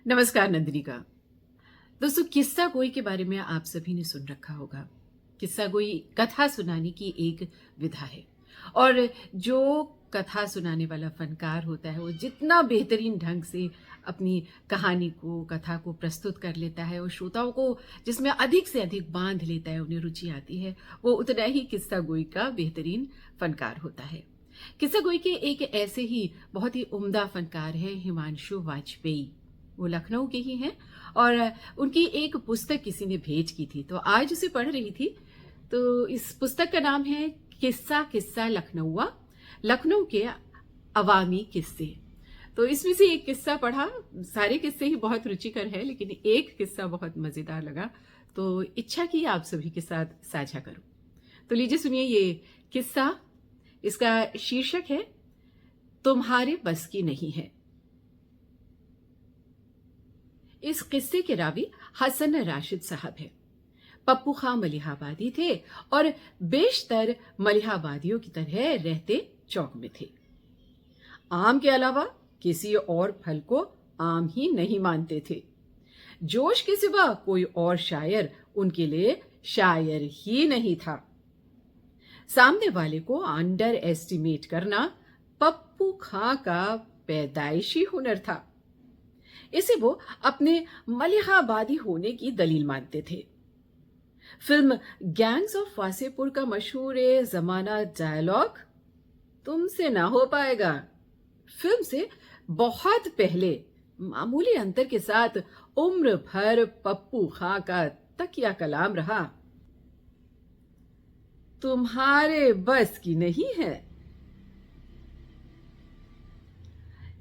नमस्कार नंदिनी का। दोस्तों, किस्सा गोई के बारे में आप सभी ने सुन रखा होगा। किस्सा गोई कथा सुनाने की एक विधा है और जो कथा सुनाने वाला फनकार होता है वो जितना बेहतरीन ढंग से अपनी कहानी को कथा को प्रस्तुत कर लेता है और श्रोताओं को जिसमें अधिक से अधिक बांध लेता है, उन्हें रुचि आती है, वो उतना ही किस्सा गोई का बेहतरीन फनकार होता है। किस्सा गोई के एक ऐसे ही बहुत ही उम्दा फनकार हैं हिमांशु वाजपेयी। वो लखनऊ के ही हैं और उनकी एक पुस्तक किसी ने भेज की थी, तो आज उसे पढ़ रही थी। तो इस पुस्तक का नाम है किस्सा किस्सा लखनऊआ, लखनऊ के अवामी किस्से। तो इसमें से एक किस्सा पढ़ा। सारे किस्से ही बहुत रुचिकर है, लेकिन एक किस्सा बहुत मजेदार लगा, तो इच्छा की आप सभी के साथ साझा करूं। तो लीजिए सुनिए ये किस्सा। इसका शीर्षक है तुम्हारे बस की नहीं है। इस किस्से के रावी हसन राशिद साहब हैं। पप्पू खां मलिहाबादी थे और बेशतर मलिहाबादियों की तरह रहते चौक में थे। आम के अलावा किसी और फल को आम ही नहीं मानते थे। जोश के सिवा कोई और शायर उनके लिए शायर ही नहीं था। सामने वाले को अंडर एस्टिमेट करना पप्पू खां का पैदाइशी हुनर था। इसे वो अपने मलिहाबादी होने की दलील मानते थे। फिल्म गैंग्स ऑफ वासेपुर का मशहूर जमाना डायलॉग तुमसे ना हो पाएगा फिल्म से बहुत पहले मामूली अंतर के साथ उम्र भर पप्पू खां का तकिया कलाम रहा। तुम्हारे बस की नहीं है।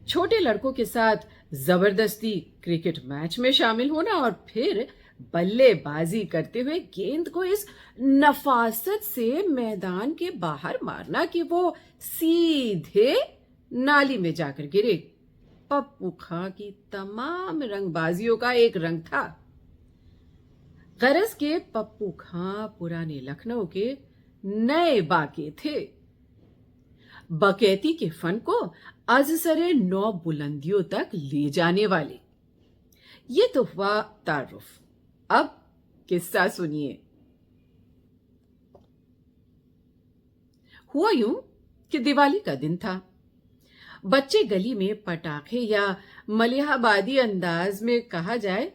छोटे लड़कों के साथ जबरदस्ती क्रिकेट मैच में शामिल होना और फिर बल्लेबाजी करते हुए गेंद को इस नफासत से मैदान के बाहर मारना कि वो सीधे नाली में जाकर गिरे, पप्पू खां की तमाम रंगबाजियों का एक रंग था। गरज के पप्पू खां पुराने लखनऊ के नए बाके थे। बकैती के फन को अजसरे नौ बुलंदियों तक ले जाने वाले। ये तो हुआ तारुफ। अब किस्सा सुनिए। हुआ यूं कि दिवाली का दिन था। बच्चे गली में पटाखे या मलिहाबादी अंदाज में कहा जाए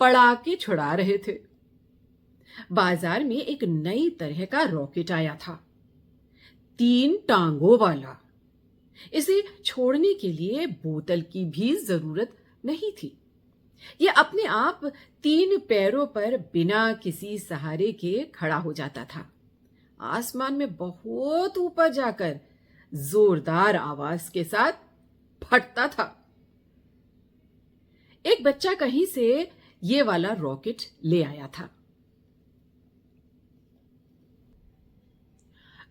पड़ाके छुड़ा रहे थे। बाजार में एक नई तरह का रॉकेट आया था, 3 टांगों वाला। इसे छोड़ने के लिए बोतल की भी जरूरत नहीं थी। यह अपने आप 3 पैरों पर बिना किसी सहारे के खड़ा हो जाता था। आसमान में बहुत ऊपर जाकर जोरदार आवाज के साथ फटता था। एक बच्चा कहीं से ये वाला रॉकेट ले आया था।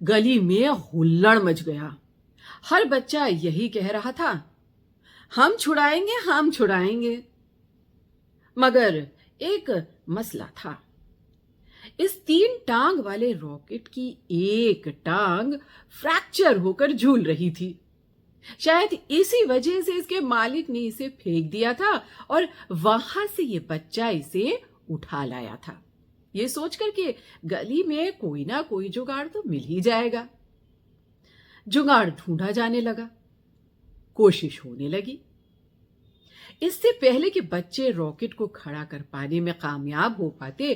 गली में हुल्लड़ मच गया। हर बच्चा यही कह रहा था, हम छुड़ाएंगे, हम छुड़ाएंगे। मगर एक मसला था। इस 3 टांग वाले रॉकेट की एक टांग फ्रैक्चर होकर झूल रही थी। शायद इसी वजह से इसके मालिक ने इसे फेंक दिया था और वहां से ये बच्चा इसे उठा लाया था, ये सोचकर के गली में कोई ना कोई जुगाड़ तो मिल ही जाएगा। जुगाड़ ढूंढा जाने लगा, कोशिश होने लगी। इससे पहले कि बच्चे रॉकेट को खड़ा कर पाने में कामयाब हो पाते,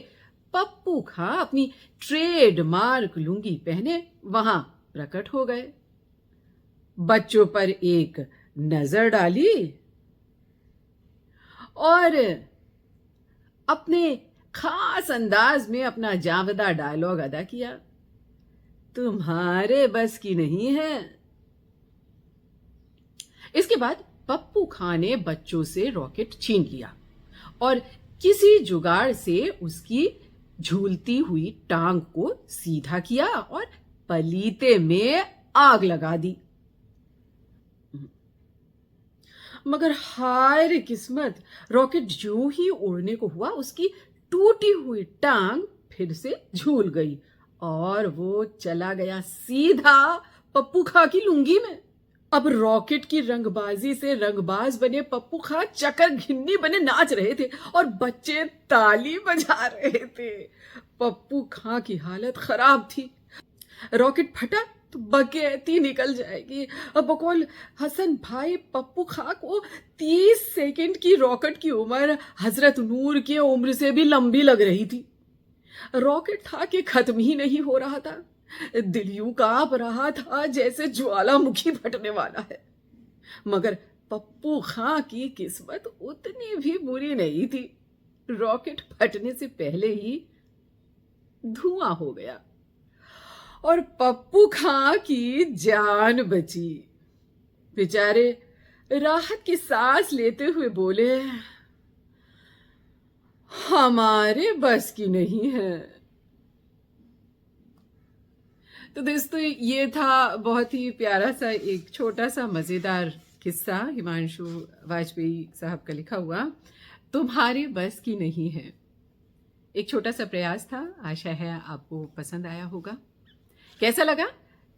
पप्पू खां अपनी ट्रेडमार्क लुंगी पहने वहां प्रकट हो गए। बच्चों पर एक नजर डाली और अपने खास अंदाज में अपना जावदा डायलॉग अदा किया, तुम्हारे बस की नहीं है। इसके बाद पप्पू खां ने बच्चों से रॉकेट छीन लिया और किसी जुगाड़ से उसकी झूलती हुई टांग को सीधा किया और पलीते में आग लगा दी। मगर हाय रे किस्मत, रॉकेट जो ही उड़ने को हुआ उसकी टूटी हुई टांग फिर से झूल गई और वो चला गया सीधा पप्पू खां की लुंगी में। अब रॉकेट की रंगबाजी से रंगबाज बने पप्पू खां चकर घिन्नी बने नाच रहे थे और बच्चे ताली बजा रहे थे। पप्पू खां की हालत खराब थी। रॉकेट फटा तो बकैती निकल जाएगी। अब बकौल हसन भाई पप्पू खां को 30 सेकंड की रॉकेट की उम्र हजरत नूर की उम्र से भी लंबी लग रही थी। रॉकेट था कि खत्म ही नहीं हो रहा था। दिल यूं कांप रहा था जैसे ज्वालामुखी फटने वाला है। मगर पप्पू खां की किस्मत उतनी भी बुरी नहीं थी। रॉकेट फटने से पहले ही धुआं हो गया और पप्पू खां की जान बची। बेचारे राहत की सांस लेते हुए बोले, हमारे बस की नहीं है। तो दोस्तों ये था बहुत ही प्यारा सा एक छोटा सा मज़ेदार किस्सा हिमांशु वाजपेयी साहब का लिखा हुआ, तुम्हारे बस की नहीं है। एक छोटा सा प्रयास था, आशा है आपको पसंद आया होगा। कैसा लगा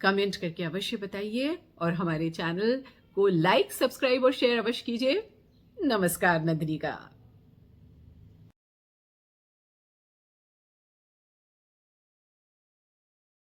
कमेंट करके अवश्य बताइए और हमारे चैनल को लाइक, सब्सक्राइब और शेयर अवश्य कीजिए। नमस्कार नंदिनी का।